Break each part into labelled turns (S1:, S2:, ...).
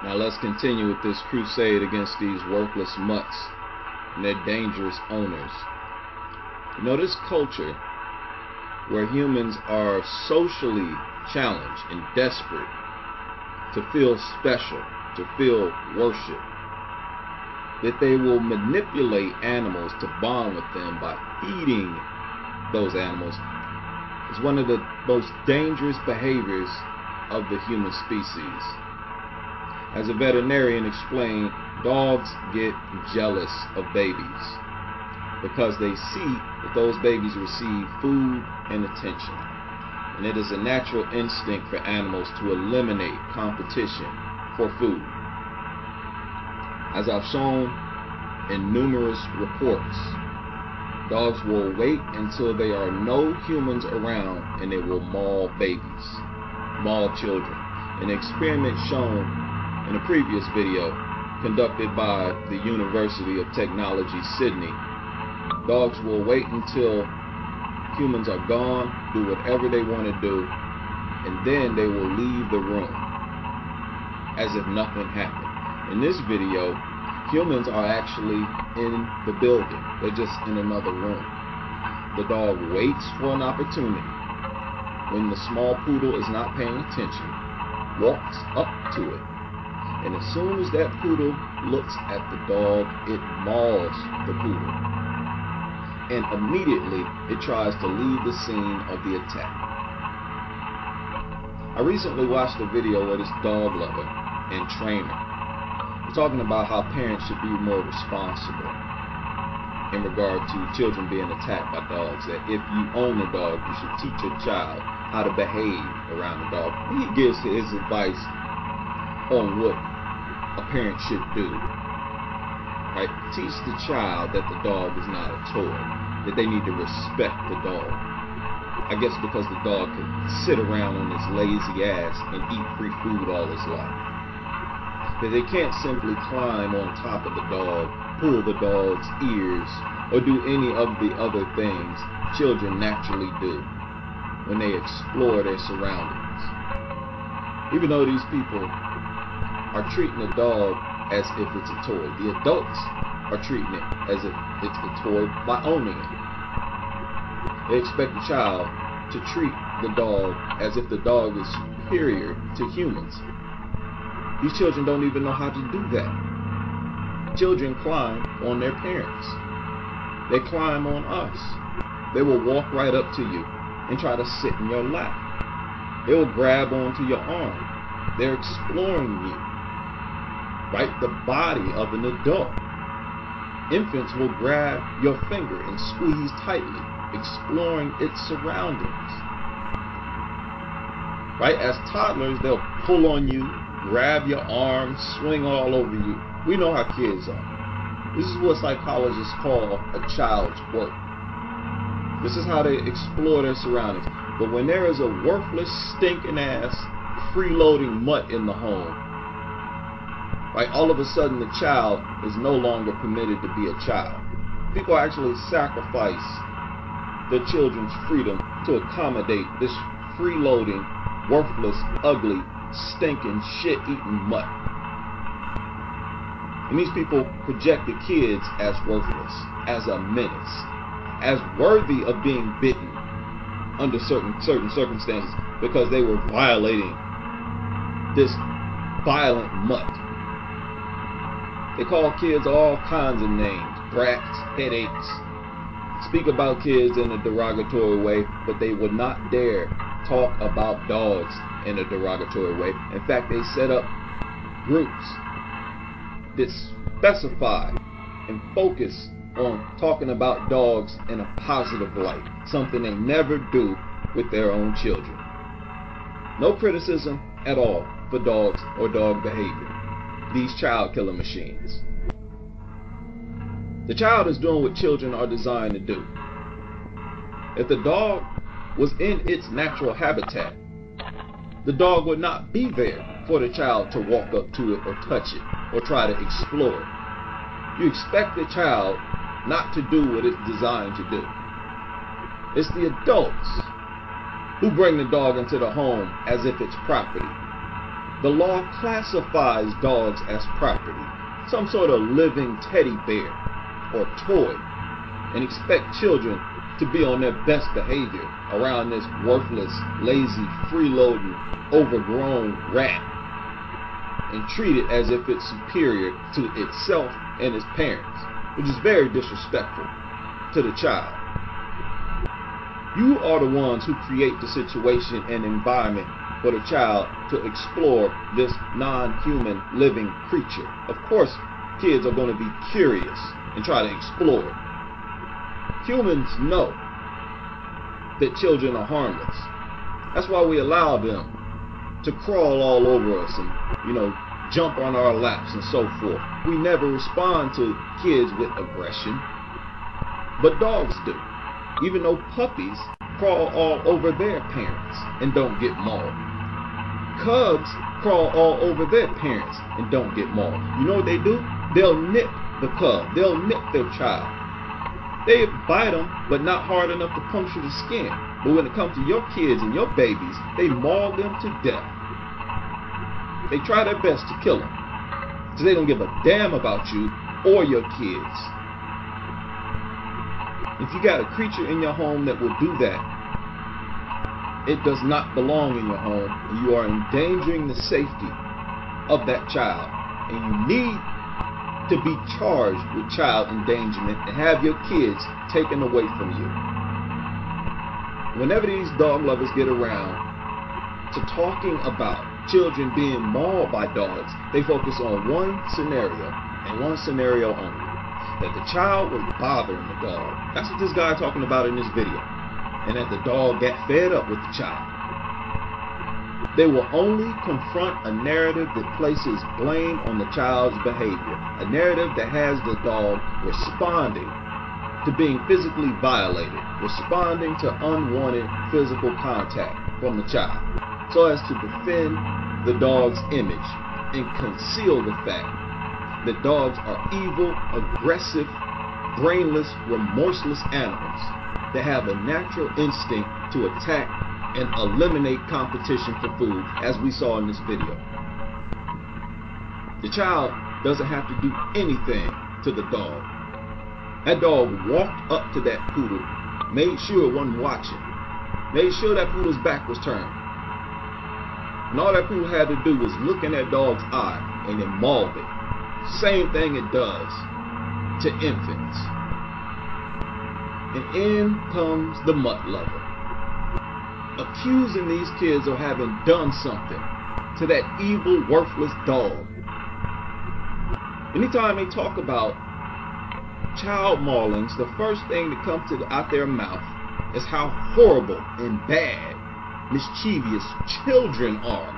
S1: Now let's continue with this crusade against these worthless mutts and their dangerous owners. You know, this culture where humans are socially challenged and desperate to feel special, to feel worship, that they will manipulate animals to bond with them by feeding those animals, is one of the most dangerous behaviors of the human species. As a veterinarian explained, dogs get jealous of babies because they see that those babies receive food and attention. And it is a natural instinct for animals to eliminate competition for food. As I've shown in numerous reports, dogs will wait until there are no humans around and they will maul babies, maul children. An experiment shown in a previous video conducted by the University of Technology, Sydney. Dogs will wait until humans are gone, do whatever they want to do, and then they will leave the room as if nothing happened. In this video, humans are actually in the building. They're just in another room. The dog waits for an opportunity. When the small poodle is not paying attention, walks up to it, and as soon as that poodle looks at the dog, it mauls the poodle. And immediately it tries to leave the scene of the attack. I recently watched a video where this dog lover and trainer is talking about how parents should be more responsible in regard to children being attacked by dogs. That if you own a dog, you should teach your child how to behave around the dog. He gives his advice on what a parent should do. Right? Teach the child that the dog is not a toy, that they need to respect the dog. I guess because the dog can sit around on his lazy ass and eat free food all his life. That they can't simply climb on top of the dog, pull the dog's ears, or do any of the other things children naturally do when they explore their surroundings. Even though these people are treating the dog as if it's a toy, the adults are treating it as if it's a toy by owning it. They expect the child to treat the dog as if the dog is superior to humans. These children don't even know how to do that. Children climb on their parents. They climb on us. They will walk right up to you and try to sit in your lap. They will grab onto your arm. They're exploring you. Right? The body of an adult. Infants will grab your finger and squeeze tightly, exploring its surroundings. Right? As toddlers, they'll pull on you, grab your arms, swing all over you. We know how kids are. This is what psychologists call a child's work. This is how they explore their surroundings. But when there is a worthless, stinking ass, freeloading mutt in the home, right, all of a sudden the child is no longer permitted to be a child. People actually sacrifice their children's freedom to accommodate this freeloading, worthless, ugly, stinking, shit-eating mutt. And these people project the kids as worthless, as a menace, as worthy of being bitten under certain circumstances because they were violating this violent mutt. They call kids all kinds of names, brats, headaches, speak about kids in a derogatory way, but they would not dare talk about dogs in a derogatory way. In fact, they set up groups that specify and focus on talking about dogs in a positive light, something they never do with their own children. No criticism at all for dogs or dog behavior. These child killer machines. The child is doing what children are designed to do. If the dog was in its natural habitat, the dog would not be there for the child to walk up to it or touch it or try to explore it. You expect the child not to do what it's designed to do. It's the adults who bring the dog into the home as if it's property. The law classifies dogs as property, some sort of living teddy bear or toy, and expect children to be on their best behavior around this worthless, lazy, freeloading, overgrown rat, and treat it as if it's superior to itself and its parents, which is very disrespectful to the child. You are the ones who create the situation and environment for the child to explore this non-human living creature. Of course, kids are going to be curious and try to explore it. Humans know that children are harmless. That's why we allow them to crawl all over us and, jump on our laps and so forth. We never respond to kids with aggression, but dogs do. Even though puppies crawl all over their parents and don't get mauled. Cubs crawl all over their parents and don't get mauled. You know what they do? They'll nip the cub. They'll nip their child. They bite them, but not hard enough to puncture the skin. But when it comes to your kids and your babies, they maul them to death. They try their best to kill them, so they don't give a damn about you or your kids. If you got a creature in your home that will do that, it does not belong in your home, and you are endangering the safety of that child, and you need to be charged with child endangerment and have your kids taken away from you. Whenever these dog lovers get around to talking about children being mauled by dogs, they focus on one scenario and one scenario only: that the child was bothering the dog. That's what this guy talking about in this video. And that the dog got fed up with the child. They will only confront a narrative that places blame on the child's behavior, a narrative that has the dog responding to being physically violated, responding to unwanted physical contact from the child, so as to defend the dog's image and conceal the fact that dogs are evil, aggressive, brainless, remorseless animals that have a natural instinct to attack and eliminate competition for food, as we saw in this video. The child doesn't have to do anything to the dog. That dog walked up to that poodle, made sure it wasn't watching, made sure that poodle's back was turned. And all that poodle had to do was look in that dog's eye and it mauled it. Same thing it does to infants. And in comes the mutt lover, accusing these kids of having done something to that evil, worthless dog. Anytime they talk about child maulings, the first thing that comes out their mouth is how horrible and bad, mischievous children are.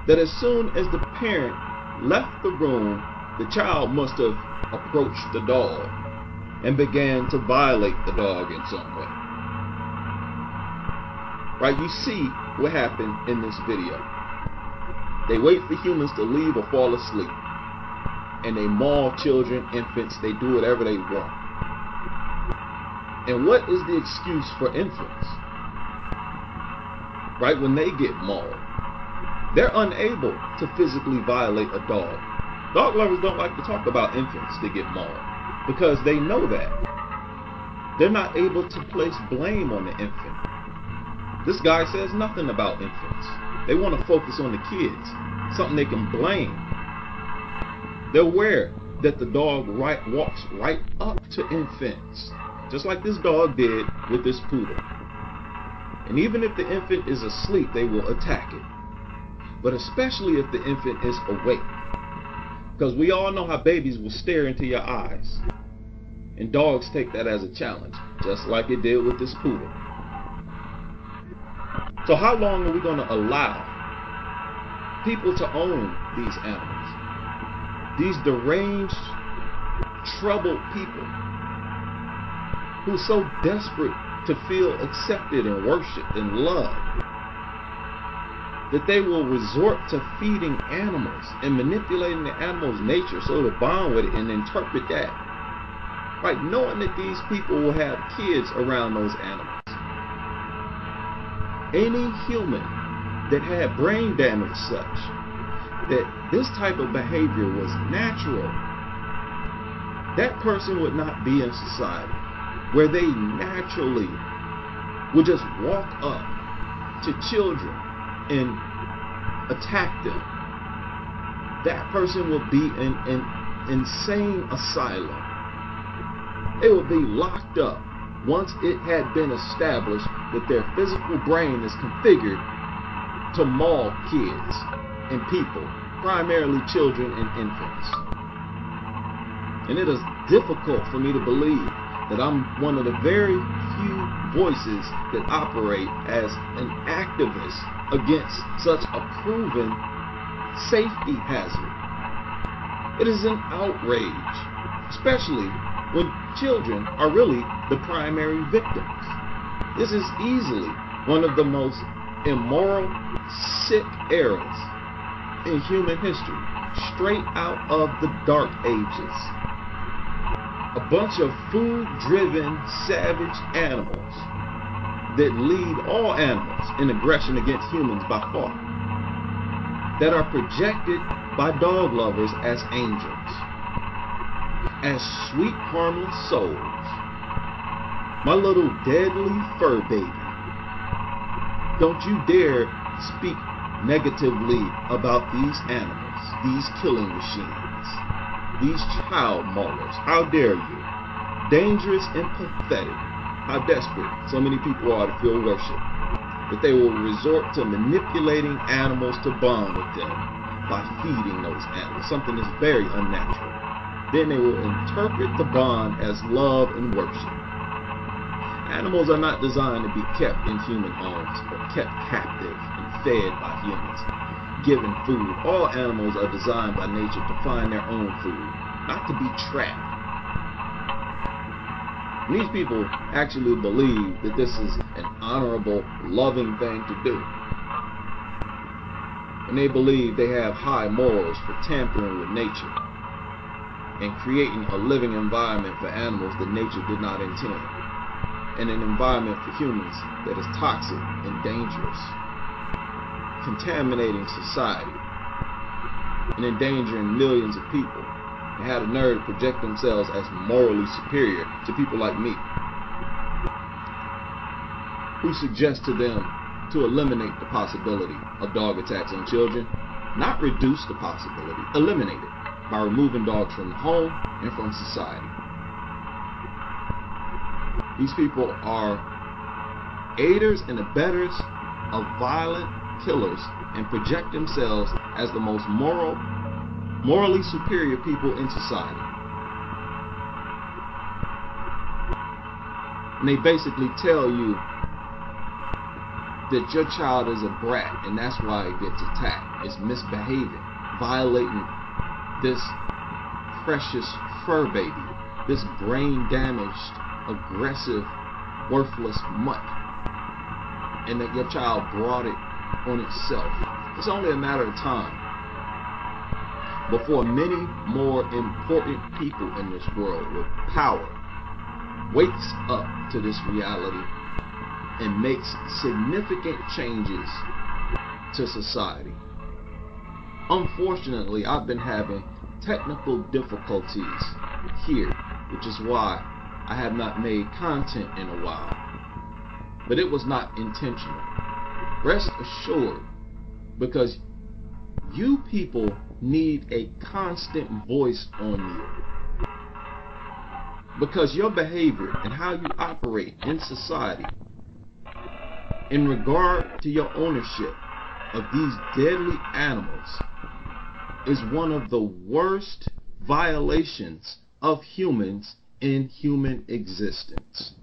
S1: That as soon as the parent left the room, the child must have approached the dog and began to violate the dog in some way. Right? You see what happened in this video. They wait for humans to leave or fall asleep, and they maul children, infants. They do whatever they want. And what is the excuse for infants? Right? When they get mauled, they're unable to physically violate a dog. Dog lovers don't like to talk about infants that get mauled, because they know that they're not able to place blame on the infant. This guy says nothing about infants. They want to focus on the kids, something they can blame. They're aware that the dog walks right up to infants, just like this dog did with this poodle. And even if the infant is asleep, they will attack it. But especially if the infant is awake. Because we all know how babies will stare into your eyes. And dogs take that as a challenge, just like it did with this poodle. So how long are we going to allow people to own these animals? These deranged, troubled people who are so desperate to feel accepted and worshipped and loved that they will resort to feeding animals and manipulating the animal's nature so to bond with it and interpret that. Right, knowing that these people will have kids around those animals. Any human that had brain damage such that this type of behavior was natural, that person would not be in society where they naturally would just walk up to children and attack them. That person would be in an insane asylum. They would be locked up once it had been established that their physical brain is configured to maul kids and people, primarily children and infants. And it is difficult for me to believe that I'm one of the very few voices that operate as an activist against such a proven safety hazard. It is an outrage, especially when children are really the primary victims. This is easily one of the most immoral, sick eras in human history, straight out of the Dark Ages. A bunch of food-driven, savage animals that lead all animals in aggression against humans by far, that are projected by dog lovers as angels, as sweet, harmless souls. My little deadly fur baby. Don't you dare speak negatively about these animals, these killing machines, these child maulers. How dare you? Dangerous and pathetic. How desperate so many people are to feel worship, that they will resort to manipulating animals to bond with them by feeding those animals, something that's very unnatural. Then they will interpret the bond as love and worship. Animals are not designed to be kept in human homes or kept captive and fed by humans, given food. All animals are designed by nature to find their own food, not to be trapped. And these people actually believe that this is an honorable, loving thing to do. And they believe they have high morals for tampering with nature and creating a living environment for animals that nature did not intend, and an environment for humans that is toxic and dangerous, contaminating society and endangering millions of people, and had a nerve to project themselves as morally superior to people like me, who suggest to them to eliminate the possibility of dog attacks on children, not reduce the possibility, eliminate it by removing dogs from the home and from society. These people are aiders and abettors of violent killers and project themselves as the most morally superior people in society. And they basically tell you that your child is a brat and that's why it gets attacked. It's misbehaving, violating this precious fur baby, this brain damaged, aggressive, worthless mutt, and that your child brought it on itself. It's only a matter of time before many more important people in this world with power wakes up to this reality and makes significant changes to society. Unfortunately, I've been having technical difficulties here, which is why I have not made content in a while. But it was not intentional. Rest assured, because you people need a constant voice on you. Because your behavior and how you operate in society in regard to your ownership of these deadly animals is one of the worst violations of humans in human existence.